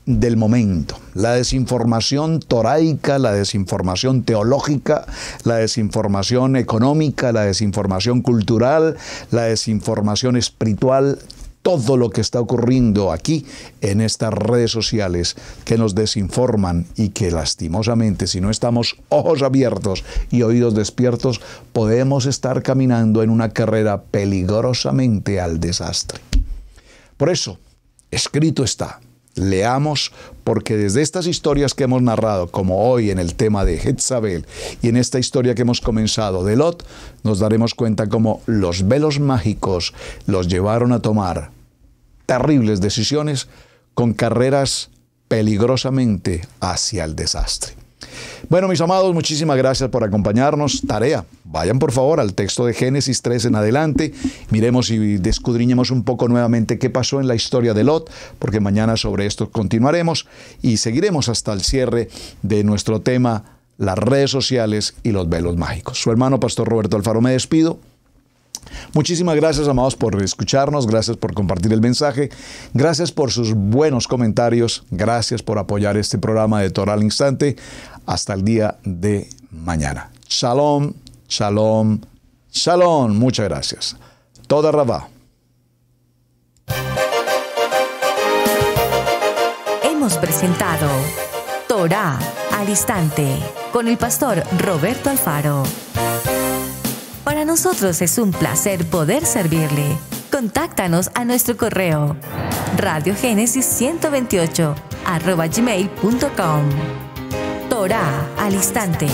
del momento, la desinformación toraica, la desinformación teológica, la desinformación económica, la desinformación cultural, la desinformación espiritual, todo lo que está ocurriendo aquí en estas redes sociales que nos desinforman y que lastimosamente, si no estamos ojos abiertos y oídos despiertos, podemos estar caminando en una carrera peligrosamente al desastre. Por eso, escrito está, leamos, porque desde estas historias que hemos narrado, como hoy en el tema de Jezabel y en esta historia que hemos comenzado de Lot, nos daremos cuenta cómo los velos mágicos los llevaron a tomar terribles decisiones con carreras peligrosamente hacia el desastre. Bueno, mis amados, muchísimas gracias por acompañarnos. Tarea, vayan por favor al texto de Génesis 3 en adelante, miremos y descudriñemos un poco nuevamente qué pasó en la historia de Lot, porque mañana sobre esto continuaremos y seguiremos hasta el cierre de nuestro tema, las redes sociales y los velos mágicos. Su hermano Pastor Roberto Alfaro me despido. Muchísimas gracias, amados, por escucharnos, gracias por compartir el mensaje, gracias por sus buenos comentarios, gracias por apoyar este programa de Torah al Instante. Hasta el día de mañana. Shalom, shalom, shalom. Muchas gracias. Toda Rabá. Hemos presentado Torah al Instante con el pastor Roberto Alfaro. Para nosotros es un placer poder servirle. Contáctanos a nuestro correo radiogenesis128@gmail.com. Torah al Instante.